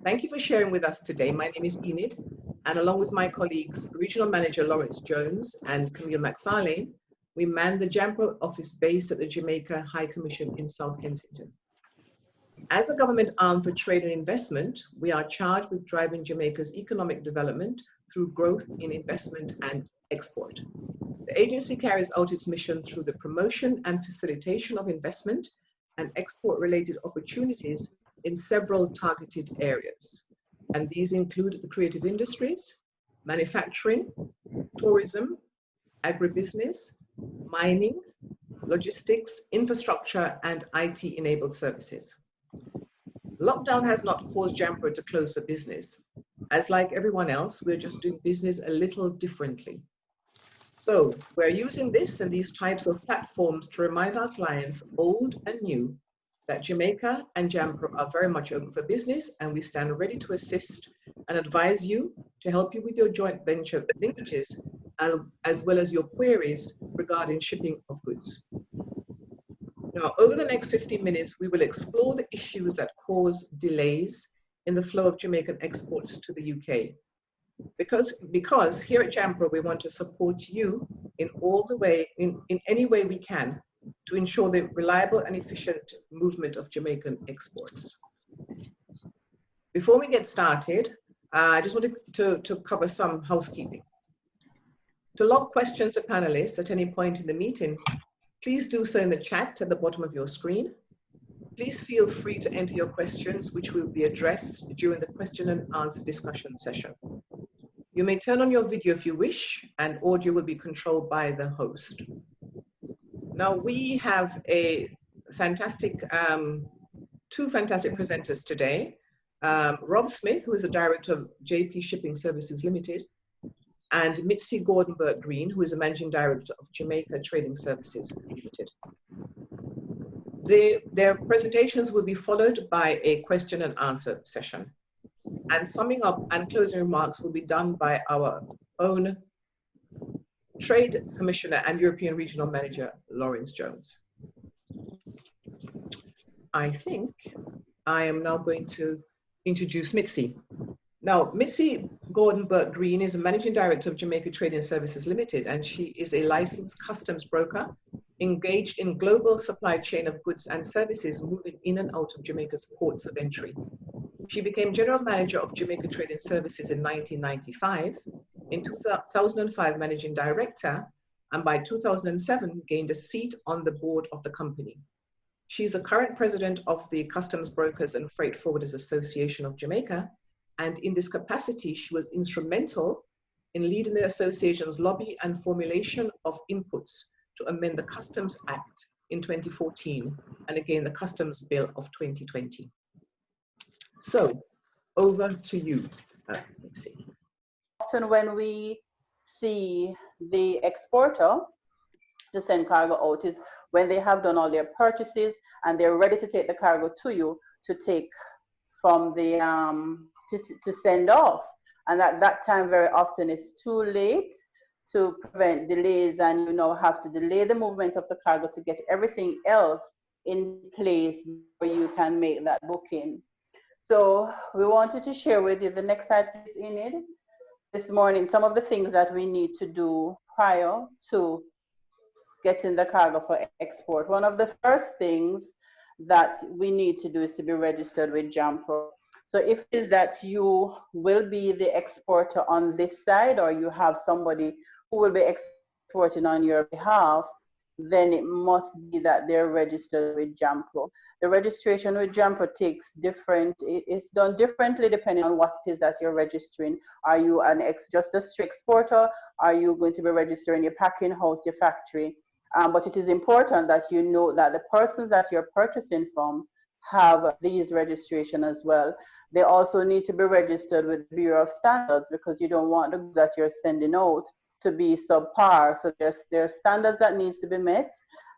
Thank you for sharing with us today. My name is Enid, and along with my colleagues, Regional Manager Lawrence Jones and Camille McFarlane, we man the JAMPRO office based at the Jamaica High Commission in South Kensington. As the government arm for trade and investment, we are charged with driving Jamaica's economic development through growth in investment and export. The agency carries out its mission through the promotion and facilitation of investment and export-related opportunities in several targeted areas. And these include the creative industries, manufacturing, tourism, agribusiness, mining, logistics, infrastructure, and IT-enabled services. Lockdown has not caused JAMPRO to close for business. As like everyone else, we're just doing business a little differently. So we're using this and these types of platforms to remind our clients, old and new, that Jamaica and JAMPRO are very much open for business, and we stand ready to assist and advise you to help you with your joint venture linkages, as well as your queries regarding shipping of goods. Now, over the next 15 minutes, we will explore the issues that cause delays in the flow of Jamaican exports to the UK. Because here at JAMPRO, we want to support you in any way we can to ensure the reliable and efficient movement of Jamaican exports. Before we get started, I just wanted to cover some housekeeping. To log questions to panelists at any point in the meeting, please do so in the chat at the bottom of your screen. Please feel free to enter your questions, which will be addressed during the question and answer discussion session. You may turn on your video if you wish, and audio will be controlled by the host. Now, we have a fantastic, two fantastic presenters today. Rob Smith, who is the director of JP Shipping Services Limited, and Mitzie Burke Green, who is the managing director of Jamaica Trading Services Limited. Their presentations will be followed by a question and answer session. And summing up and closing remarks will be done by our own Trade Commissioner and European Regional Manager, Lawrence Jones. I think I am now going to introduce Mitzie. Now, Mitzie Burke Green is a Managing Director of Jamaica Trading Services Limited, and she is a licensed customs broker engaged in global supply chain of goods and services moving in and out of Jamaica's ports of entry. She became General Manager of Jamaica Trading Services in 1995, in 2005 Managing Director, and by 2007 gained a seat on the board of the company. She is a current President of the Customs Brokers and Freight Forwarders Association of Jamaica, and in this capacity she was instrumental in leading the association's lobby and formulation of inputs to amend the Customs Act in 2014, and again the Customs Bill of 2020. So, over to you. Let's see. Often when we see the exporter to send cargo out is when they have done all their purchases and they're ready to take the cargo to you to take from the to send off. And at that time, very often it's too late to prevent delays, and you now have to delay the movement of the cargo to get everything else in place where you can make that booking. So we wanted to share with you, the next slide please, Enid, this morning, some of the things that we need to do prior to getting the cargo for export. One of the first things that we need to do is to be registered with JAMPRO. So if it is that you will be the exporter on this side, or you have somebody who will be exporting on your behalf, then it must be that they're registered with JAMPRO. The registration with JAMPRO takes it's done differently depending on what it is that you're registering. Are you just a straight exporter? Are you going to be registering your packing house, your factory? But it is important that you know that the persons that you're purchasing from have these registration as well. They also need to be registered with the Bureau of Standards, because you don't want the goods that you're sending out to be subpar. So there's standards that needs to be met,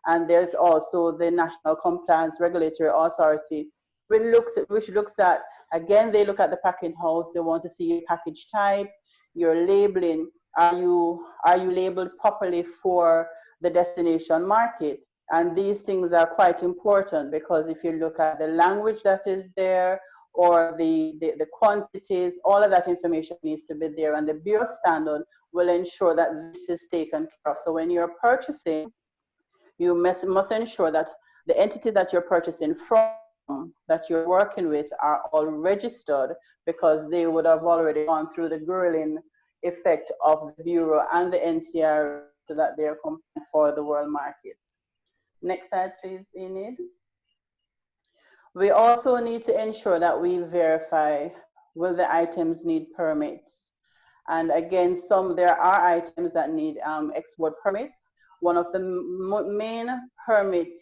and there's also the National Compliance Regulatory Authority, which looks at, again, they look at the packing house. They want to see your package type, your labeling. Are you labeled properly for the destination market? And these things are quite important, because if you look at the language that is there, or the quantities, all of that information needs to be there, and the Bureau standard will ensure that this is taken care of. So when you're purchasing, you must ensure that the entity that you're purchasing from, that you're working with, are all registered, because they would have already gone through the grilling effect of the Bureau and the NCR, so that they're compliant for the world market. Next slide, please, Enid. We also need to ensure that we verify will the items need permits. And again, there are items that need export permits. One of the main permit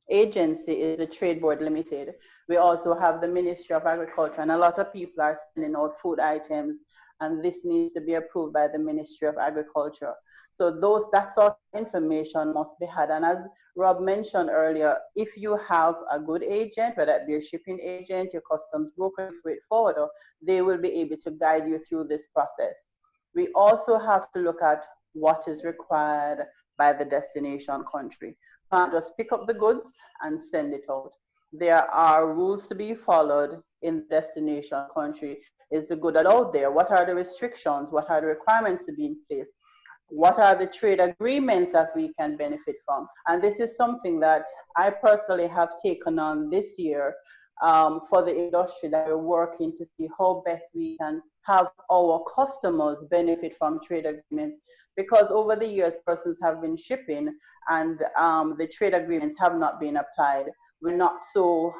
agency is the Trade Board Limited. We also have the Ministry of Agriculture, and a lot of people are sending out food items, and this needs to be approved by the Ministry of Agriculture. So that sort of information must be had. And as Rob mentioned earlier, if you have a good agent, whether it be a shipping agent, your customs broker, freight forwarder, they will be able to guide you through this process. We also have to look at what is required by the destination country. You can't just pick up the goods and send it out. There are rules to be followed in the destination country. Is the good allowed there? What are the restrictions? What are the requirements to be in place? What are the trade agreements that we can benefit from? And this is something that I personally have taken on this year for the industry, that we're working to see how best we can have our customers benefit from trade agreements, because over the years persons have been shipping and the trade agreements have not been applied. We're not so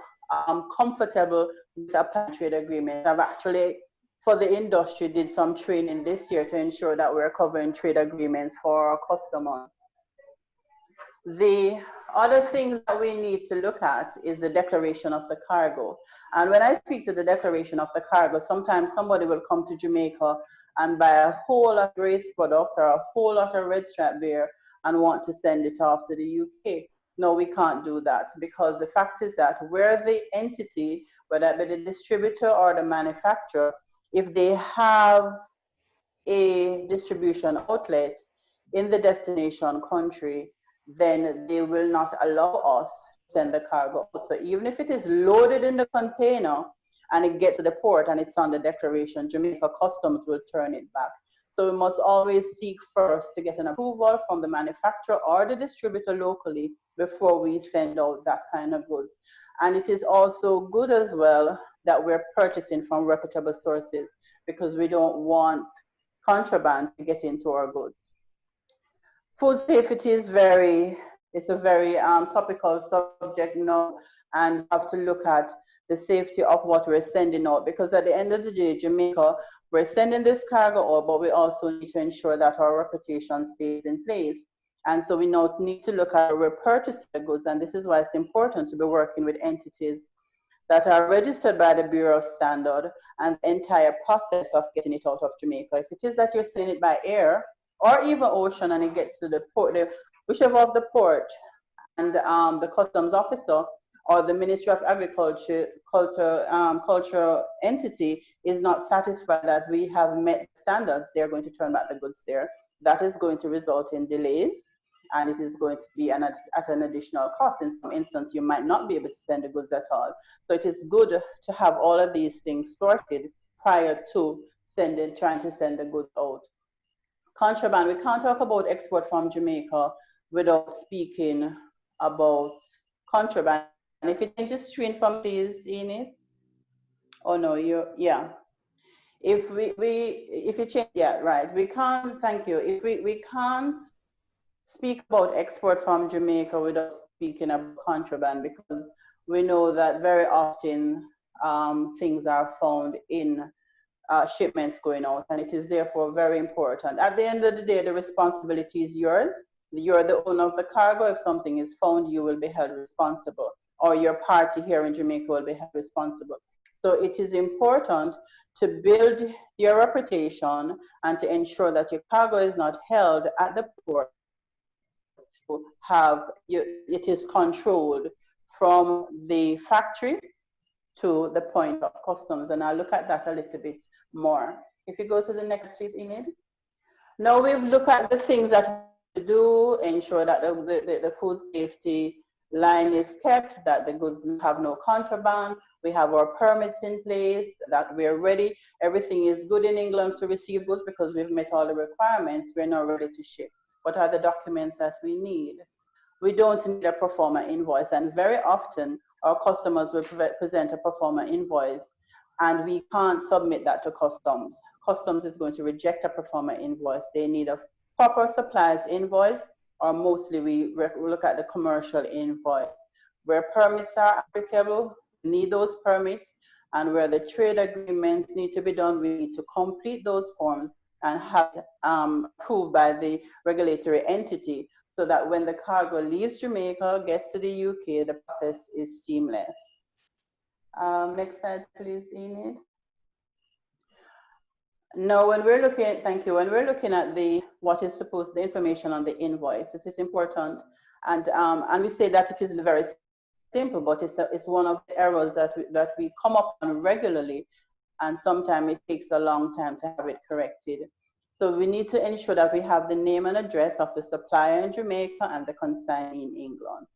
comfortable with applying trade agreements. I've actually, for the industry, did some training this year to ensure that we're covering trade agreements for our customers. The other thing that we need to look at is the declaration of the cargo. And when I speak to the declaration of the cargo, sometimes somebody will come to Jamaica and buy a whole lot of race products or a whole lot of red stripe beer and want to send it off to the UK. No, we can't do that, because the fact is that where the entity, whether it be the distributor or the manufacturer, if they have a distribution outlet in the destination country, then they will not allow us to send the cargo out. So even if it is loaded in the container and it gets to the port and it's on the declaration, Jamaica Customs will turn it back. So we must always seek first to get an approval from the manufacturer or the distributor locally before we send out that kind of goods. And it is also good as well that we're purchasing from reputable sources, because we don't want contraband to get into our goods. Food safety is it's a very topical subject now, and we have to look at the safety of what we're sending out, because at the end of the day, Jamaica, we're sending this cargo out, but we also need to ensure that our reputation stays in place. And so we now need to look at where we're purchasing the goods, and this is why it's important to be working with entities that are registered by the Bureau of Standard, and the entire process of getting it out of Jamaica. If it is that you're sending it by air or even ocean and it gets to the port, whichever of the port, and the customs officer or the Ministry of Agriculture cultural entity is not satisfied that we have met standards, they're going to turn back the goods there. That is going to result in delays, and it is going to be at an additional cost. In some instances, you might not be able to send the goods at all. So it is good to have all of these things sorted prior to trying to send the goods out. Contraband, we can't talk about export from Jamaica without speaking about contraband. And if you can just screen from please, Enid. Oh no, yeah. If you change, yeah, right. We can't, thank you. If we can't speak about export from Jamaica without speaking about contraband, because we know that very often things are found in shipments going out, and it is therefore very important. At the end of the day, the responsibility is yours. You're the owner of the cargo. If something is found, you will be held responsible, or your party here in Jamaica will be held responsible. So it is important to build your reputation and to ensure that your cargo is not held at the port. It is controlled from the factory to the point of customs, and I'll look at that a little bit more. If you go to the next, please, Enid. Now we've looked at the things that we do ensure that the food safety line is kept, that the goods have no contraband, we have our permits in place, that we're ready, everything is good in England to receive goods because we've met all the requirements, we're now ready to ship. What are the documents that we need? We don't need a pro forma invoice, and very often our customers will present a pro forma invoice and we can't submit that to customs. Customs is going to reject a pro forma invoice. They need a proper supplies invoice, or mostly we look at the commercial invoice. Where permits are applicable, we need those permits, and where the trade agreements need to be done, we need to complete those forms and have it approved by the regulatory entity, so that when the cargo leaves Jamaica, gets to the UK, the process is seamless. Next slide, please, Enid. Now, when we're looking at, thank you, when we're looking at the information on the invoice, it is important, and we say that it is very simple, but it's one of the errors that we come up on regularly, and sometimes it takes a long time to have it corrected. So we need to ensure that we have the name and address of the supplier in Jamaica and the consignee in England.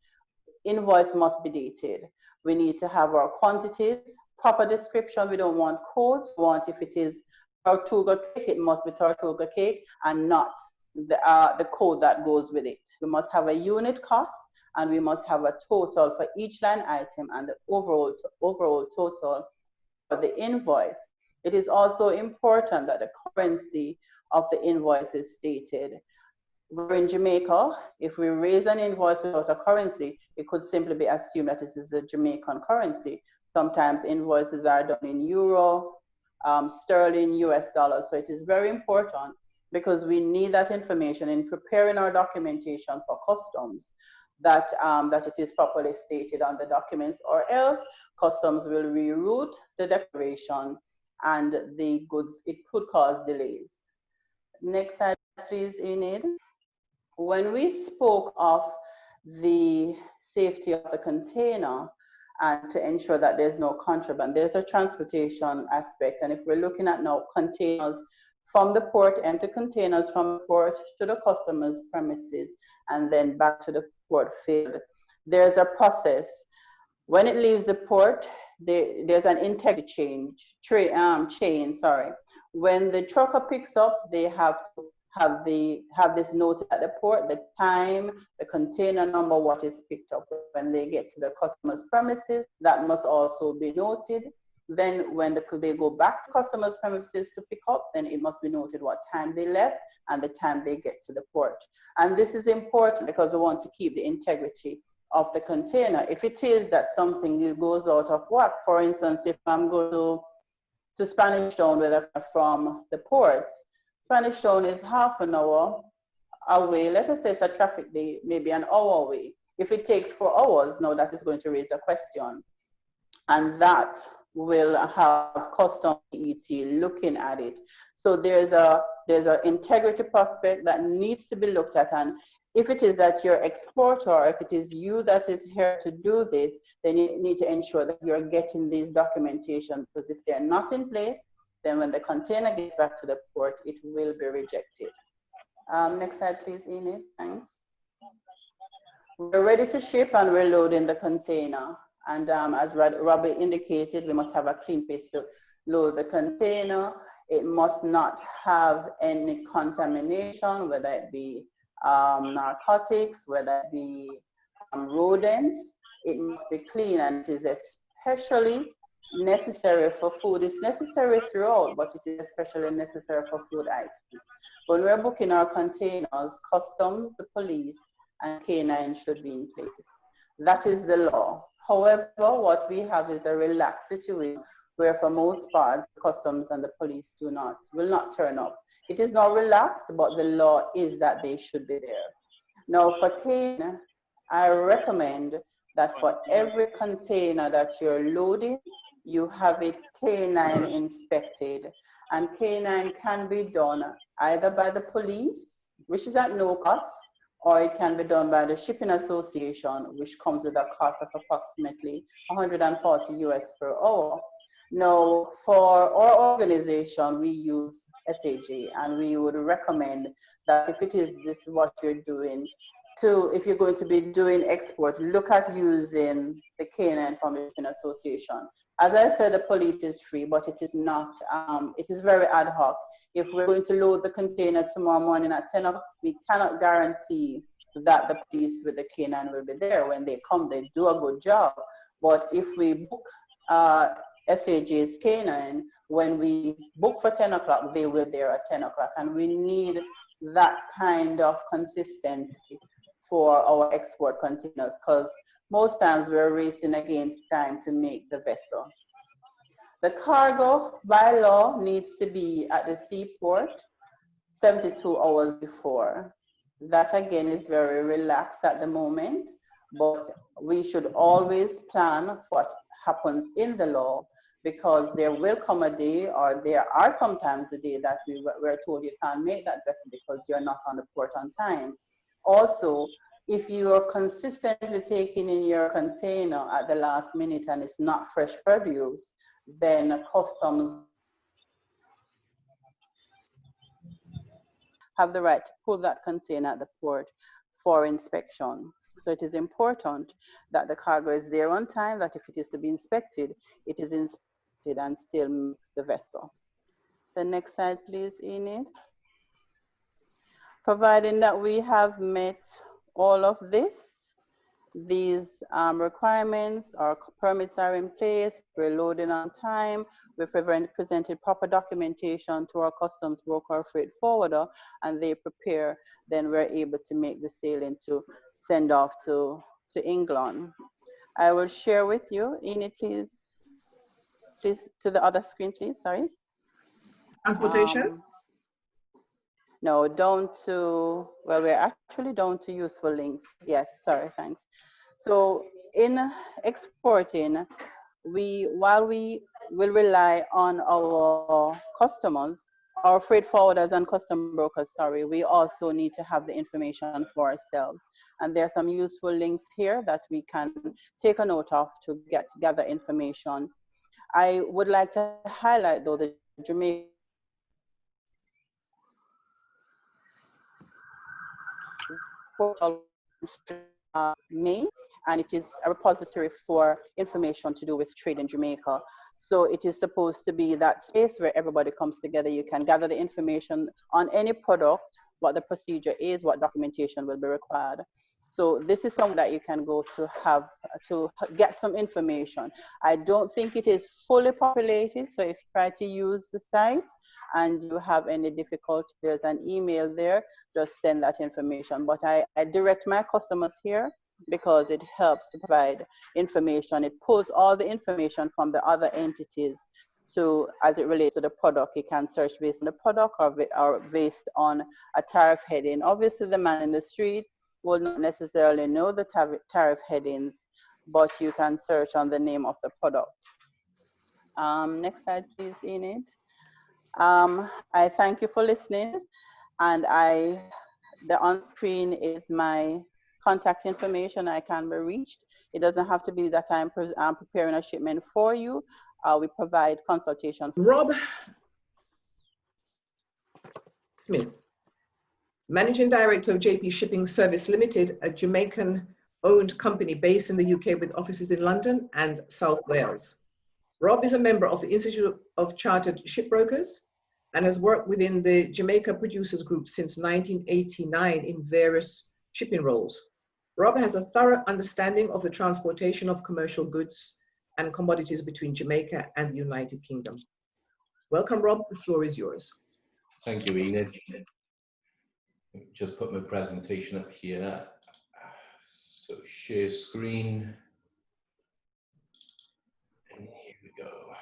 Invoice must be dated. We need to have our quantities, proper description. We don't want codes. We want, if it is Tortuga cake, it must be Tortuga cake and not the code that goes with it. We must have a unit cost, and we must have a total for each line item and the overall total for the invoice. It is also important that the currency of the invoice is stated. We're in Jamaica. If we raise an invoice without a currency, it could simply be assumed that this is a Jamaican currency. Sometimes invoices are done in euro, sterling, US dollars. So it is very important, because we need that information in preparing our documentation for customs, that it is properly stated on the documents, or else customs will reroute the declaration and the goods, it could cause delays. Next slide, please, Enid. When we spoke of the safety of the container and to ensure that there's no contraband, there's a transportation aspect. And if we're looking at now containers from the port, empty containers from the port to the customer's premises and then back to the port field, there's a process. When it leaves the port, there's an integrity chain. When the trucker picks up, they have to have this noted at the port, the time, the container number, what is picked up. When they get to the customer's premises, that must also be noted. Then when they go back to customer's premises to pick up, then it must be noted what time they left and the time they get to the port. And this is important because we want to keep the integrity of the container. If it is that something goes out of whack, for instance, if I'm going to Spanish Town from the ports, Spanish Town is half an hour away. Let us say it's a traffic day, maybe an hour away. If it takes 4 hours, now that is going to raise a question. And that will have custom ET looking at it. So there's an integrity prospect that needs to be looked at. And if it is that your exporter, or if it is you that is here to do this, then you need to ensure that you're getting these documentation, because if they're not in place, then when the container gets back to the port, it will be rejected. Next slide, please, Enid. Thanks. We're ready to ship and we're loading the container. And as Robbie indicated, we must have a clean space to load the container. It must not have any contamination, whether it be narcotics, whether it be rodents. It must be clean, and it is especially necessary for food. It's necessary throughout, but it is especially necessary for food items. When we're booking our containers, customs, the police, and K9 should be in place. That is the law. However, what we have is a relaxed situation where for most parts, customs and the police will not turn up. It is not relaxed, but the law is that they should be there. Now for K9, I recommend that for every container that you're loading, you have it K9 inspected. And K9 can be done either by the police, which is at no cost, or it can be done by the Shipping Association, which comes with a cost of approximately 140 US per hour. Now, for our organization, we use SAJ, and we would recommend that if it is this what you're doing, if you're going to be doing export, look at using the Canine Information Association. As I said, the police is free, but it is not, it is very ad hoc. If we're going to load the container tomorrow morning at 10 o'clock, we cannot guarantee that the police with the canine will be there. When they come, they do a good job. But if we book SAJ's canine, when we book for 10 o'clock, they will be there at 10 o'clock. And we need that kind of consistency for our export containers, because most times we're racing against time to make the vessel. The cargo by law needs to be at the seaport 72 hours before. That again is very relaxed at the moment, but we should always plan for what happens in the law, because there will come a day, or there are sometimes a day that we're told you can't make that vessel because you're not on the port on time. Also, if you are consistently taking in your container at the last minute and it's not fresh produce, then customs have the right to pull that container at the port for inspection. So it is important that the cargo is there on time, that if it is to be inspected, it is inspected and still meets the vessel. The next slide, please, Enid. Providing that we have met all of this, these requirements, our permits are in place, we're loading on time, we've presented proper documentation to our customs broker or freight forwarder, and they prepare, then we're able to make the sailing to send off to England. I will share with you, Enid, please to the other screen, please, sorry. Transportation? No, down to, well, we're actually down to useful links. Yes, sorry, thanks. So in exporting, while we will rely on our customers, our freight forwarders and custom brokers, sorry, we also need to have the information for ourselves. And there are some useful links here that we can take a note of to gather information. I would like to highlight, though, the Jamaica portal May, and it is a repository for information to do with trade in Jamaica. So it is supposed to be that space where everybody comes together. You can gather the information on any product, what the procedure is, what documentation will be required. So this is something that you can go to get some information. I don't think it is fully populated, so if you try to use the site and you have any difficulty, there's an email there, just send that information. But I direct my customers here because it helps to provide information. It pulls all the information from the other entities. So as it relates to the product, you can search based on the product or based on a tariff heading. Obviously, the man in the street will not necessarily know the tariff headings, but you can search on the name of the product. Next slide, please, Enid. I thank you for listening, and the on-screen is my contact information. I can be reached. It doesn't have to be that I'm preparing a shipment for you. We provide consultation. Rob Smith, Managing Director of JP Shipping Service Limited, a Jamaican-owned company based in the UK with offices in London and South Wales. Rob is a member of the Institute of Chartered Shipbrokers and has worked within the Jamaica Producers Group since 1989 in various shipping roles. Rob has a thorough understanding of the transportation of commercial goods and commodities between Jamaica and the United Kingdom. Welcome, Rob. The floor is yours. Thank you, Enid. Just put my presentation up here. So share screen. And here we go.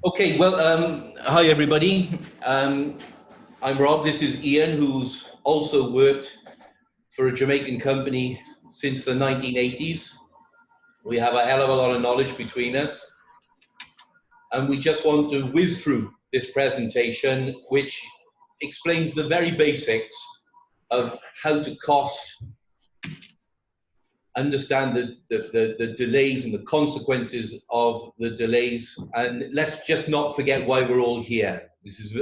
Okay, well, hi everybody. I'm Rob. This is Ian, who's also worked for a Jamaican company since the 1980s. We have a hell of a lot of knowledge between us. And we just want to whiz through this presentation, which explains the very basics of how to cost, understand the delays and the consequences of the delays. And let's just not forget why we're all here.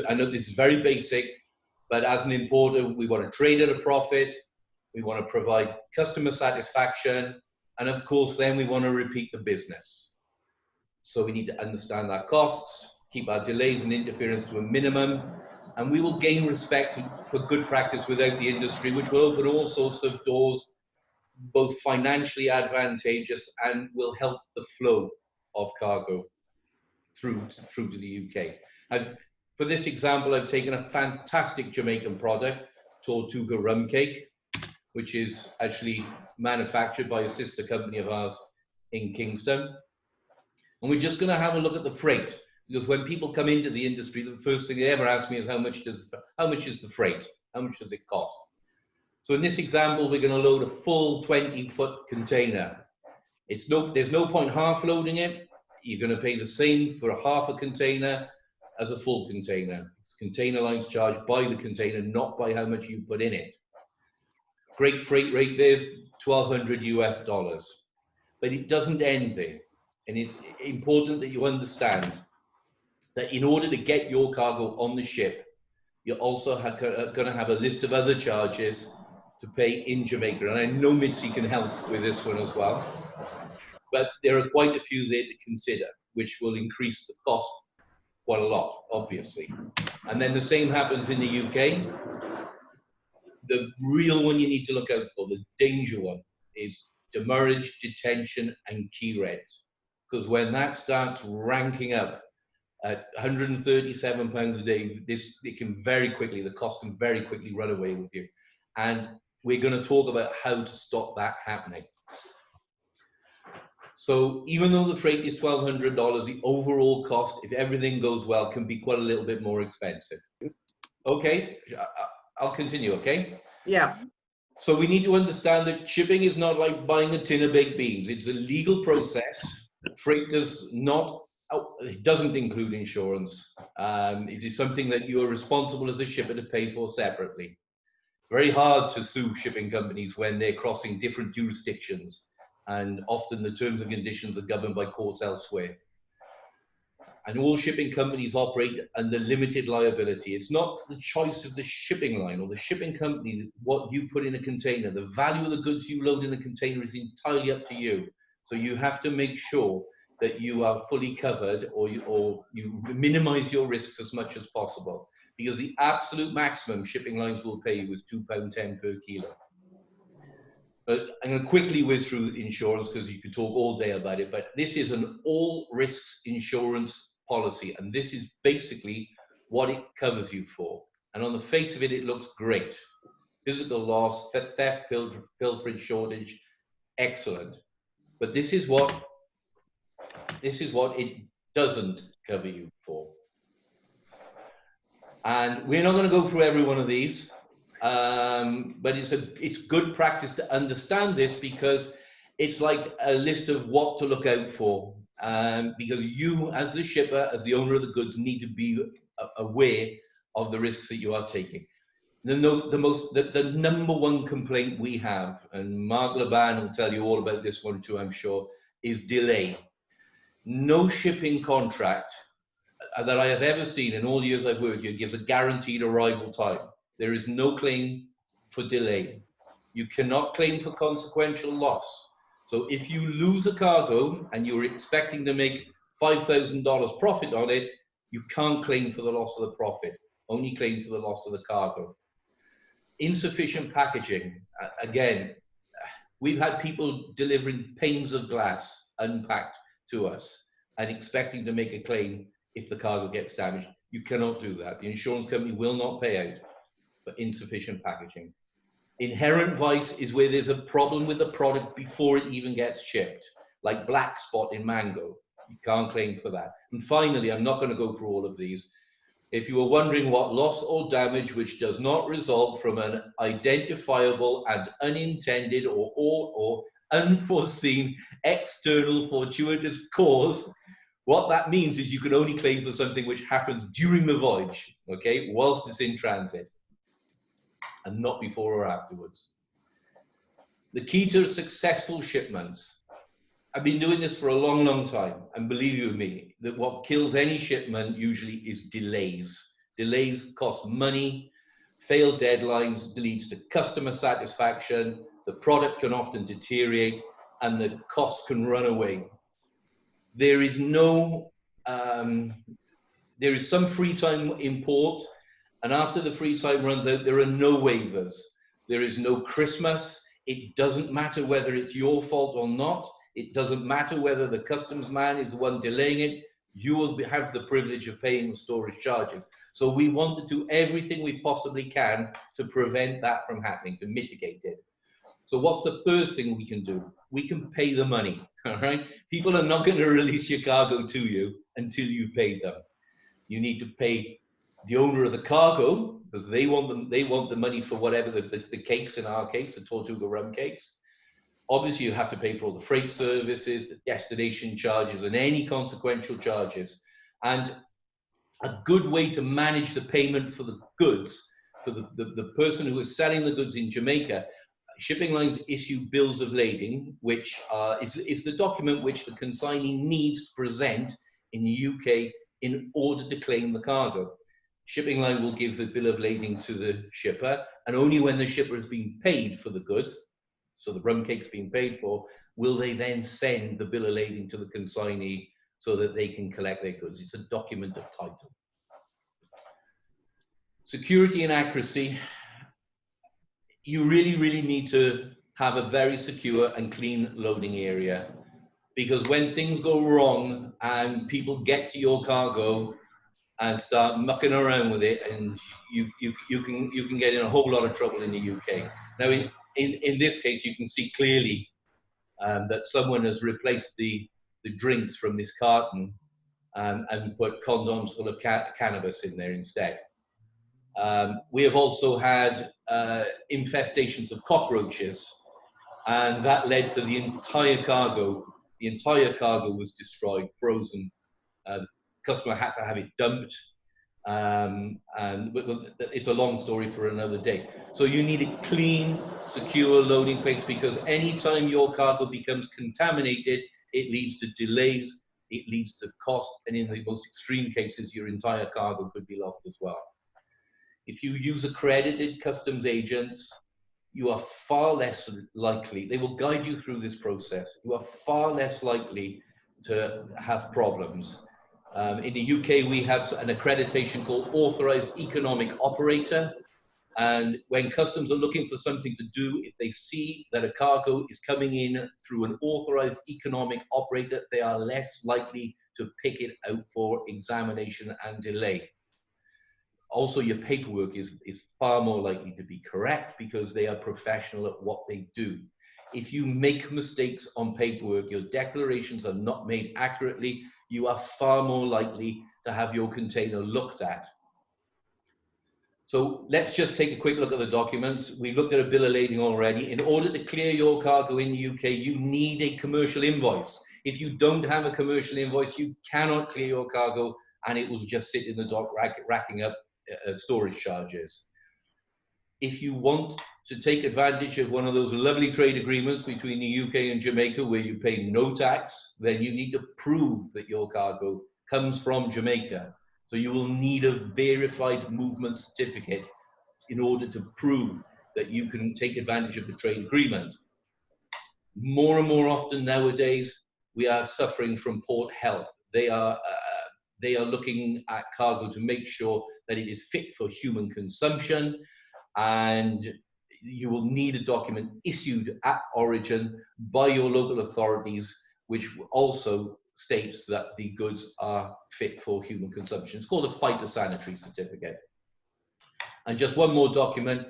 I know this is very basic, but as an importer, we want to trade at a profit, we want to provide customer satisfaction, and of course, then we want to repeat the business. So we need to understand our costs, keep our delays and interference to a minimum, and we will gain respect for good practice without the industry, which will open all sorts of doors, both financially advantageous and will help the flow of cargo through to the UK. For this example, I've taken a fantastic Jamaican product, Tortuga rum cake, which is actually manufactured by a sister company of ours in Kingston. And we're just going to have a look at the freight, because when people come into the industry, the first thing they ever ask me is how much is the freight? How much does it cost? So in this example, we're going to load a full 20-foot container. There's no point half loading it. You're going to pay the same for a half a container as a full container. It's container lines charged by the container, not by how much you put in it. Great freight rate there, $1,200 US. But it doesn't end there. And it's important that you understand that in order to get your cargo on the ship, you're also going to have a list of other charges to pay in Jamaica. And I know Mitzie can help with this one as well. But there are quite a few there to consider, which will increase the cost quite a lot, obviously. And then the same happens in the UK. The real one you need to look out for, the danger one, is demurrage, detention, and key rent. Because when that starts ranking up at £137 a day, the cost can very quickly run away with you. And we're going to talk about how to stop that happening. So even though the freight is $1,200, the overall cost, if everything goes well, can be quite a little bit more expensive. Okay, I'll continue, okay? Yeah. So we need to understand that shipping is not like buying a tin of baked beans. It's a legal process. Freight it doesn't include insurance. It is something that you are responsible as a shipper to pay for separately. It's very hard to sue shipping companies when they're crossing different jurisdictions, and often the terms and conditions are governed by courts elsewhere. And all shipping companies operate under limited liability. It's not the choice of the shipping line or the shipping company what you put in a container. The value of the goods you load in a container is entirely up to you. So you have to make sure that you are fully covered, or you minimize your risks as much as possible, because the absolute maximum shipping lines will pay you is £2.10 per kilo. But I'm going to quickly whiz through insurance because you could talk all day about it, but this is an all risks insurance policy, and this is basically what it covers you for. And on the face of it, it looks great. Physical loss, theft, pilferage, shortage, excellent. But this is what it doesn't cover you for. And we're not going to go through every one of these. But it's good practice to understand this, because it's like a list of what to look out for. Because you, as the shipper, as the owner of the goods, need to be aware of the risks that you are taking. The number one complaint we have, and Mark Laban will tell you all about this one too, I'm sure, is delay. No shipping contract that I have ever seen in all the years I've worked here gives a guaranteed arrival time. There is no claim for delay. You cannot claim for consequential loss. So if you lose a cargo and you're expecting to make $5,000 profit on it, you can't claim for the loss of the profit, only claim for the loss of the cargo. Insufficient packaging. Again, we've had people delivering panes of glass unpacked to us and expecting to make a claim if the cargo gets damaged. You cannot do that. The insurance company will not pay out for insufficient packaging. Inherent vice is where there's a problem with the product before it even gets shipped, like black spot in mango. You can't claim for that. And finally, I'm not going to go through all of these. If you are wondering what loss or damage which does not result from an identifiable and unintended or unforeseen external fortuitous cause, what that means is you can only claim for something which happens during the voyage, okay, whilst it's in transit, and not before or afterwards. The key to successful shipments. I've been doing this for a long, long time, and believe you me, that what kills any shipment usually is delays. Delays cost money, failed deadlines leads to customer satisfaction, the product can often deteriorate, and the costs can run away. There is no, there is some free time in port, and after the free time runs out, there are no waivers. There is no Christmas. It doesn't matter whether it's your fault or not. It doesn't matter whether the customs man is the one delaying it. You will have the privilege of paying the storage charges. So we want to do everything we possibly can to prevent that from happening, to mitigate it. So what's the first thing we can do? We can pay the money, all right? People are not going to release your cargo to you until you pay them. You need to pay the owner of the cargo, because they want the money for whatever the cakes, in our case, the Tortuga rum cakes. Obviously, you have to pay for all the freight services, the destination charges, and any consequential charges. And a good way to manage the payment for the goods, for the person who is selling the goods in Jamaica, shipping lines issue bills of lading, which is the document which the consignee needs to present in the UK in order to claim the cargo. Shipping line will give the bill of lading to the shipper, and only when the shipper has been paid for the goods, so the rum cake's been paid for, will they then send the bill of lading to the consignee so that they can collect their goods. It's a document of title. Security and accuracy. You really, really need to have a very secure and clean loading area, because when things go wrong and people get to your cargo and start mucking around with it, and you can get in a whole lot of trouble in the UK. Now, in this case, you can see clearly that someone has replaced the drinks from this carton and put condoms full of cannabis in there instead. We have also had infestations of cockroaches, and that led to the entire cargo. The entire cargo was destroyed, frozen. The customer had to have it dumped, and it's a long story for another day. So you need a clean, secure loading place, because anytime your cargo becomes contaminated, it leads to delays, it leads to cost, and in the most extreme cases, your entire cargo could be lost as well. If you use accredited customs agents, you are far less likely, they will guide you through this process, you are far less likely to have problems. In the UK, we have an accreditation called Authorized Economic Operator. And when customs are looking for something to do, if they see that a cargo is coming in through an authorized economic operator, they are less likely to pick it out for examination and delay. Also, your paperwork is far more likely to be correct, because they are professional at what they do. If you make mistakes on paperwork, your declarations are not made accurately, you are far more likely to have your container looked at. So let's just take a quick look at the documents. We've looked at a bill of lading already. In order to clear your cargo in the UK, you need a commercial invoice. If you don't have a commercial invoice, you cannot clear your cargo, and it will just sit in the dock racking up storage charges. If you want to take advantage of one of those lovely trade agreements between the UK and Jamaica where you pay no tax, then you need to prove that your cargo comes from Jamaica. So you will need a verified movement certificate in order to prove that you can take advantage of the trade agreement. More and more often nowadays, we are suffering from port health. They are looking at cargo to make sure that it is fit for human consumption, and you will need a document issued at origin by your local authorities, which also states that the goods are fit for human consumption. It's called a phytosanitary certificate. And just one more document.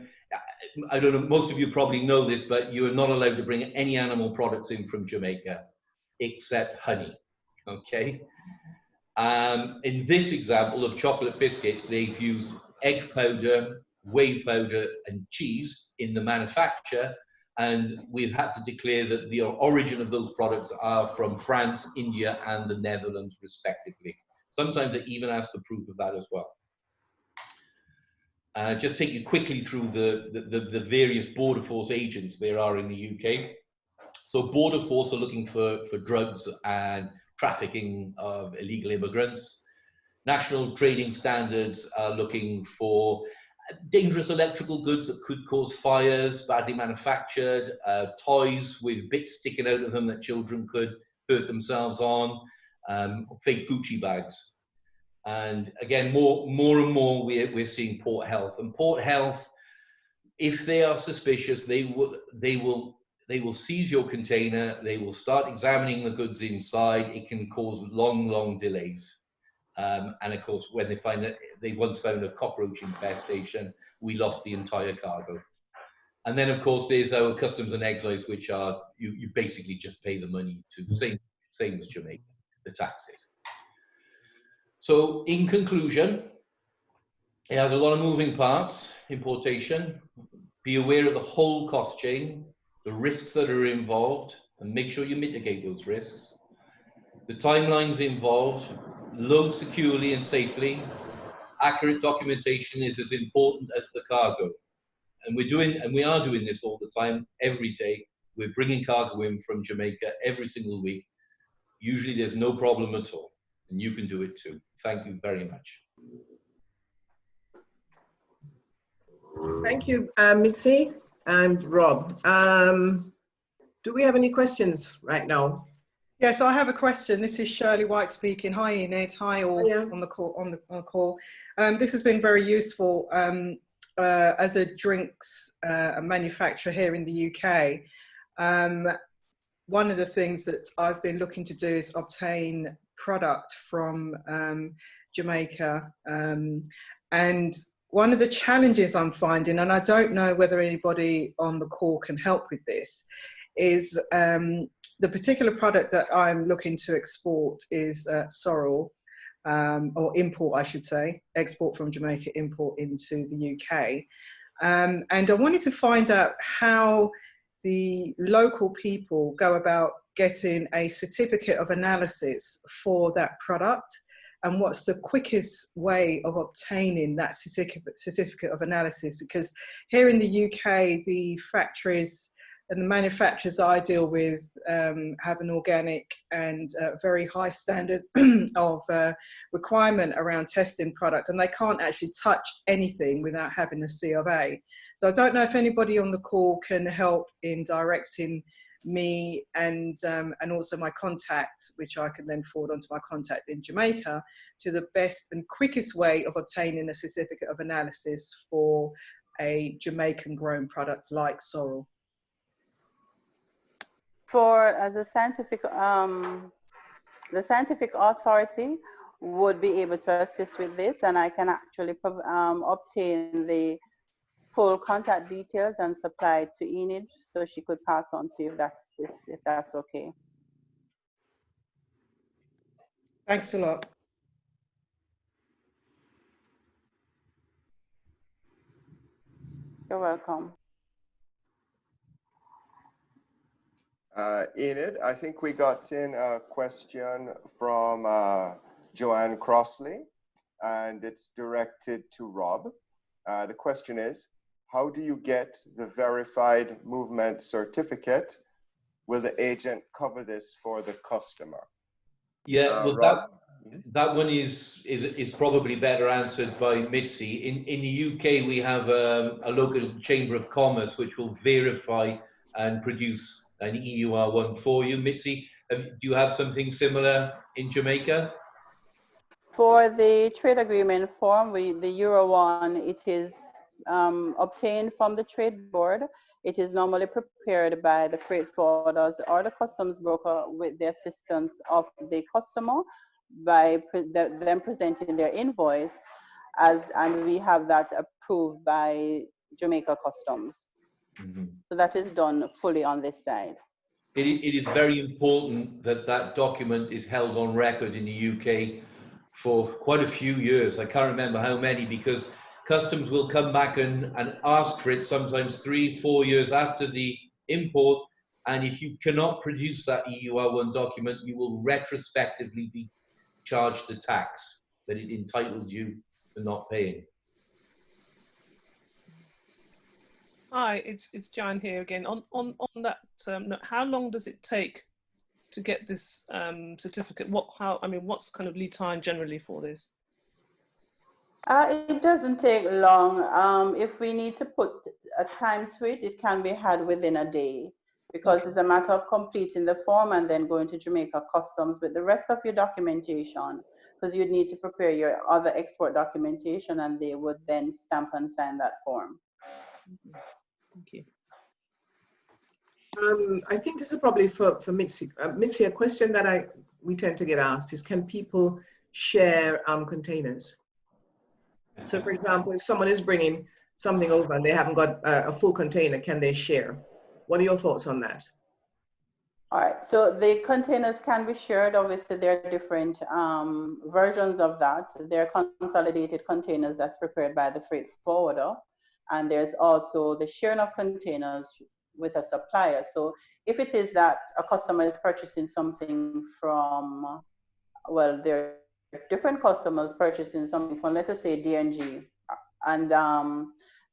I don't know, most of you probably know this, but you are not allowed to bring any animal products in from Jamaica, except honey, okay? In this example of chocolate biscuits, they've used egg powder, whey powder, and cheese in the manufacture, and we've had to declare that the origin of those products are from France, India, and the Netherlands, respectively. Sometimes they even ask for proof of that as well. Just take you quickly through the various border force agents there are in the UK. So border force are looking for drugs and trafficking of illegal immigrants. national trading standards are looking for dangerous electrical goods that could cause fires, badly manufactured, toys with bits sticking out of them that children could hurt themselves on, fake Gucci bags. And again, more and more we're seeing port health. And port health, if they are suspicious, they will seize your container. They will start examining the goods inside. It can cause long delays. And of course, when they find that they once found a cockroach infestation, we lost the entire cargo. And then, of course, there's our customs and excise, which are you basically just pay the money to same as Jamaica, the taxes. So, in conclusion, it has a lot of moving parts. Importation. Be aware of the whole cost chain, the risks that are involved, and make sure you mitigate those risks. The timelines involved. Load securely and safely. Accurate documentation is as important as the cargo. And we are doing this all the time, every day. We're bringing cargo in from Jamaica every single week. Usually there's no problem at all, and you can do it too. Thank you very much. Thank you, Mitzie and Rob. Do we have any questions right now? Yes, I have a question. This is Shirley White speaking. Hi, Enid. Hi, all on the call. On the call. This has been very useful as a drinks manufacturer here in the UK. One of the things that I've been looking to do is obtain product from Jamaica, and one of the challenges I'm finding, and I don't know whether anybody on the call can help with this, is the particular product that I'm looking to export is sorrel, or import, I should say, export from Jamaica, import into the UK. And I wanted to find out how the local people go about getting a certificate of analysis for that product, and what's the quickest way of obtaining that certificate of analysis. Because here in the UK, the factories and the manufacturers I deal with have an organic and very high standard of requirement around testing products, and they can't actually touch anything without having a C of A. So I don't know if anybody on the call can help in directing me and also my contact, which I can then forward onto my contact in Jamaica, to the best and quickest way of obtaining a certificate of analysis for a Jamaican grown product like sorrel. For the scientific authority would be able to assist with this, and I can actually obtain the full contact details and supply it to Enid, so she could pass on to you if that's okay. Thanks a lot. You're welcome. Enid, I think we got in a question from Joanne Crossley, and it's directed to Rob. The question is, how do you get the verified movement certificate? Will the agent cover this for the customer? Yeah, well, Rob? that one is probably better answered by Mitzie. In the UK, we have a local chamber of commerce which will verify and produce an EUR1 for you. Mitzie, do you have something similar in Jamaica? For the trade agreement form, the Euro1, it is obtained from the trade board. It is normally prepared by the freight forwarders or the customs broker with the assistance of the customer by them presenting their invoice, and we have that approved by Jamaica Customs. Mm-hmm. So that is done fully on this side. It is very important that that document is held on record in the UK for quite a few years. I can't remember how many, because customs will come back and ask for it sometimes 3-4 years after the import, and if you cannot produce that EUR1 document, you will retrospectively be charged the tax that it entitled you for not paying. Hi, it's Jan here again. On that, how long does it take to get this certificate? What's kind of lead time generally for this? It doesn't take long. If we need to put a time to it, it can be had within a day, because Okay. it's a matter of completing the form and then going to Jamaica Customs with the rest of your documentation, because you'd need to prepare your other export documentation and they would then stamp and sign that form. Thank you. I think this is probably for Mitzie. Mitzie, a question that we tend to get asked is, can people share containers? So for example, if someone is bringing something over and they haven't got a full container, can they share? What are your thoughts on that? All right, so the containers can be shared. Obviously, there are different versions of that. There are consolidated containers that's prepared by the freight forwarder, and there's also the sharing of containers with a supplier. So if it is that a customer is purchasing something from, well, there are different customers purchasing something from, let us say, DNG, and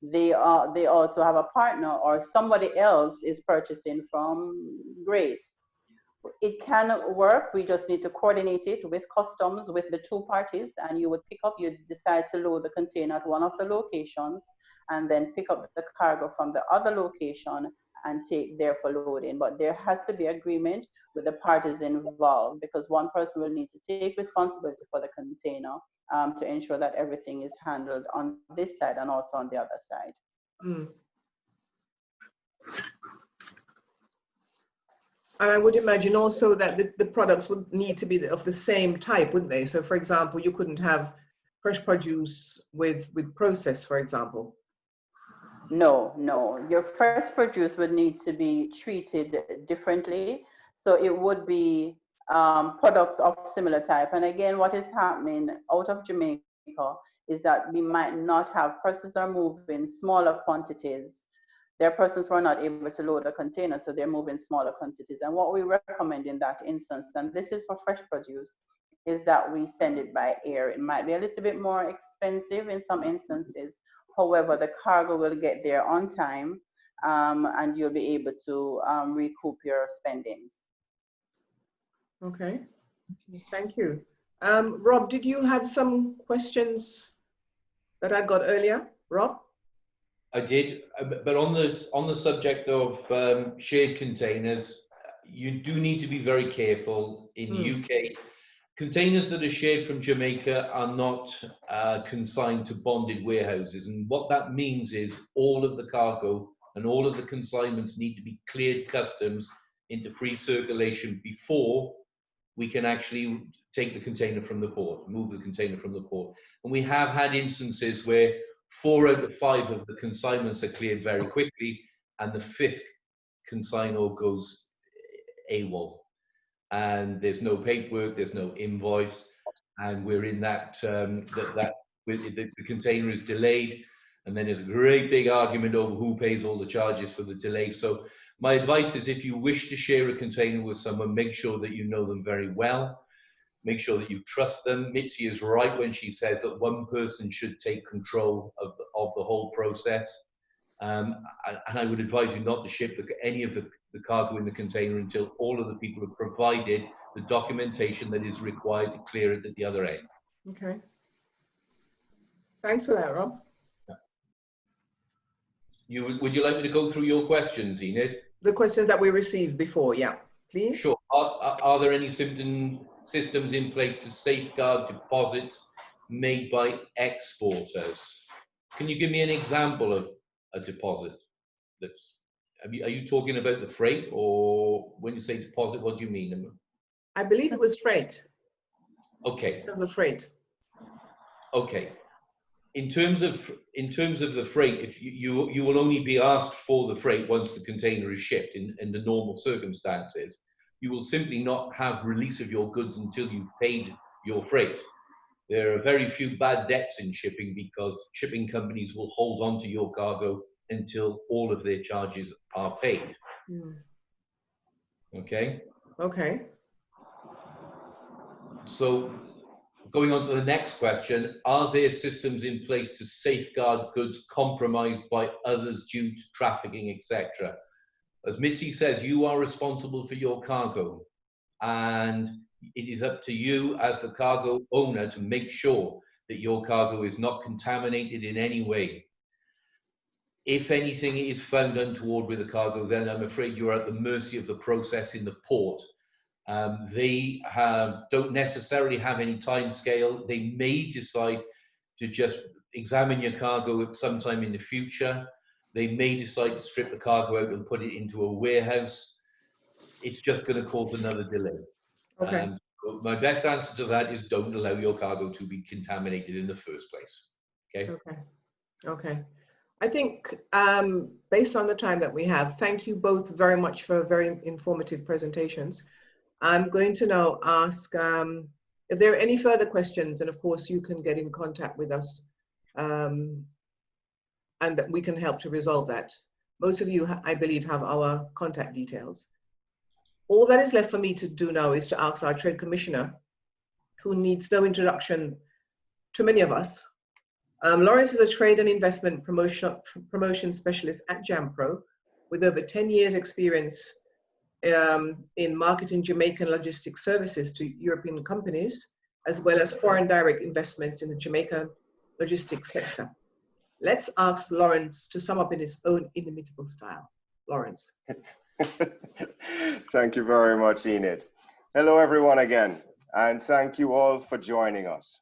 they also have a partner, or somebody else is purchasing from Grace. It can work. We just need to coordinate it with customs, with the two parties, and you would pick up, you decide to load the container at one of the locations and then pick up the cargo from the other location and take there for loading. But there has to be agreement with the parties involved, because one person will need to take responsibility for the container to ensure that everything is handled on this side and also on the other side. Mm. And I would imagine also that the products would need to be of the same type, wouldn't they? So for example, you couldn't have fresh produce with processed, for example. No, no. Your fresh produce would need to be treated differently. So it would be products of similar type. And again, what is happening out of Jamaica is that we might not have persons are moving smaller quantities. There are persons who are not able to load a container, so they're moving smaller quantities. And what we recommend in that instance, and this is for fresh produce, is that we send it by air. It might be a little bit more expensive in some instances. However, the cargo will get there on time, and you'll be able to recoup your spendings. Okay, thank you. Rob, did you have some questions that I got earlier? Rob? I did, but on the subject of shared containers, you do need to be very careful. In the UK, containers that are shared from Jamaica are not consigned to bonded warehouses, and what that means is all of the cargo and all of the consignments need to be cleared customs into free circulation before we can actually take the container from the port, move the container from the port. And we have had instances where 4 out of 5 of the consignments are cleared very quickly, and the 5th consignor goes AWOL. And there's no paperwork, there's no invoice, and we're in that, the container is delayed, and then there's a great big argument over who pays all the charges for the delay. So my advice is, if you wish to share a container with someone, make sure that you know them very well. Make sure that you trust them. Mitzie is right when she says that one person should take control of the whole process. And I would advise you not to ship any of the cargo in the container until all of the people have provided the documentation that is required to clear it at the other end. Okay. Thanks for that, Rob. Would you like me to go through your questions, Enid? The questions that we received before, yeah, please. Sure. Are there any systems in place to safeguard deposits made by exporters? Can you give me an example of a deposit? Are you talking about the freight, or when you say deposit, what do you mean? I believe it was freight. Okay. In terms of freight. Okay. In terms of the freight, if you will only be asked for the freight once the container is shipped. In the normal circumstances, you will simply not have release of your goods until you've paid your freight. There are very few bad debts in shipping, because shipping companies will hold on to your cargo until all of their charges are paid. Okay? Okay. So going on to the next question, are there systems in place to safeguard goods compromised by others due to trafficking, etc.? As Mitzie says, you are responsible for your cargo, and it is up to you as the cargo owner to make sure that your cargo is not contaminated in any way. If anything is found untoward with the cargo, then I'm afraid you're at the mercy of the process in the port. They don't necessarily have any time scale. They may decide to just examine your cargo at some time in the future. They may decide to strip the cargo out and put it into a warehouse. It's just going to cause another delay. Okay. So my best answer to that is don't allow your cargo to be contaminated in the first place. Okay. Okay. Okay. I think based on the time that we have, thank you both very much for very informative presentations. I'm going to now ask if there are any further questions, and of course you can get in contact with us and that we can help to resolve that. Most of you, I believe, have our contact details. All that is left for me to do now is to ask our Trade Commissioner, who needs no introduction to many of us. Lawrence is a trade and investment promotion specialist at JAMPRO with over 10 years experience in marketing Jamaican logistics services to European companies, as well as foreign direct investments in the Jamaican logistics sector. Let's ask Lawrence to sum up in his own inimitable style. Lawrence. Thank you very much, Enid. Hello, everyone again, and thank you all for joining us.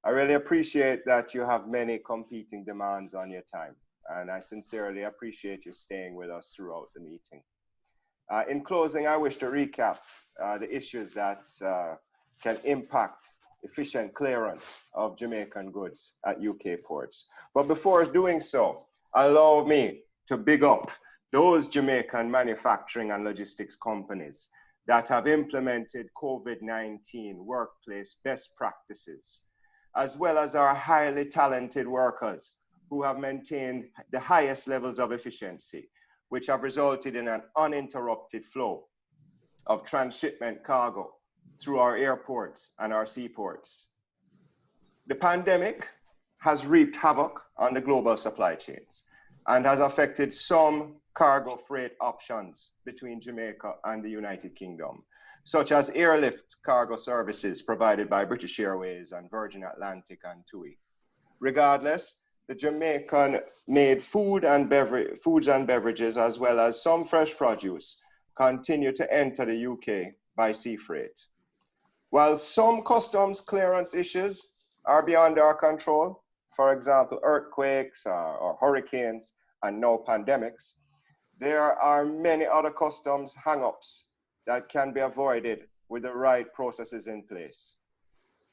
I really appreciate that you have many competing demands on your time, and I sincerely appreciate you staying with us throughout the meeting. In closing, I wish to recap the issues that can impact efficient clearance of Jamaican goods at UK ports. But before doing so, allow me to big up those Jamaican manufacturing and logistics companies that have implemented COVID-19 workplace best practices, as well as our highly talented workers who have maintained the highest levels of efficiency, which have resulted in an uninterrupted flow of transshipment cargo through our airports and our seaports. The pandemic has wreaked havoc on the global supply chains and has affected some cargo freight options between Jamaica and the United Kingdom, such as airlift cargo services provided by British Airways and Virgin Atlantic and TUI. Regardless, the Jamaican-made foods and beverages, as well as some fresh produce, continue to enter the UK by sea freight. While some customs clearance issues are beyond our control, for example, earthquakes or hurricanes and now pandemics, there are many other customs hang-ups that can be avoided with the right processes in place.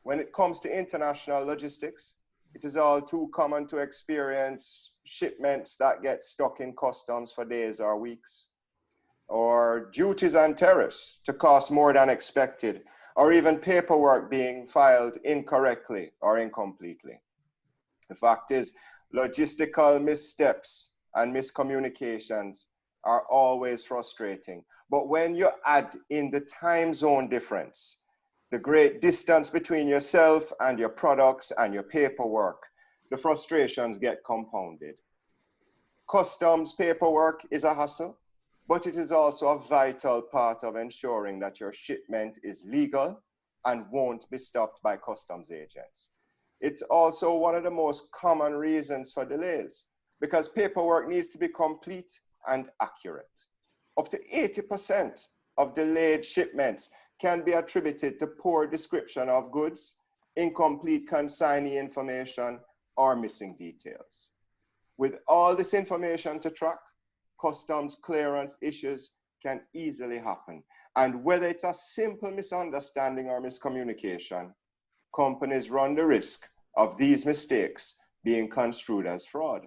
When it comes to international logistics, it is all too common to experience shipments that get stuck in customs for days or weeks, or duties and tariffs to cost more than expected, or even paperwork being filed incorrectly or incompletely. The fact is, logistical missteps and miscommunications are always frustrating. But when you add in the time zone difference, the great distance between yourself and your products and your paperwork, the frustrations get compounded. Customs paperwork is a hassle, but it is also a vital part of ensuring that your shipment is legal and won't be stopped by customs agents. It's also one of the most common reasons for delays because paperwork needs to be complete and accurate. Up to 80% of delayed shipments can be attributed to poor description of goods, incomplete consignee information, or missing details. With all this information to track, customs clearance issues can easily happen. And whether it's a simple misunderstanding or miscommunication, companies run the risk of these mistakes being construed as fraud.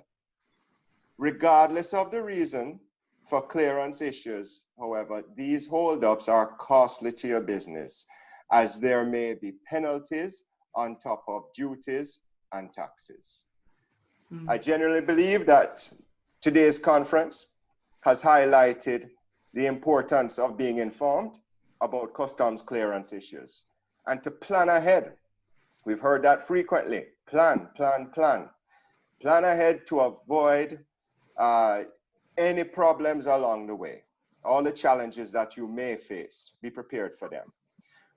Regardless of the reason for clearance issues, however, these holdups are costly to your business, as there may be penalties on top of duties and taxes. I genuinely believe that today's conference has highlighted the importance of being informed about customs clearance issues and to plan ahead. We've heard that frequently. Plan, plan, plan. Plan ahead to avoid any problems along the way. All the challenges that you may face, be prepared for them.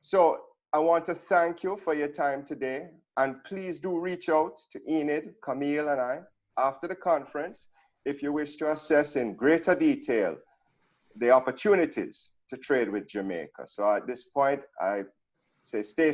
So I want to thank you for your time today, and please do reach out to Enid, Camille, and I after the conference if you wish to assess in greater detail the opportunities to trade with Jamaica. So at this point, I say stay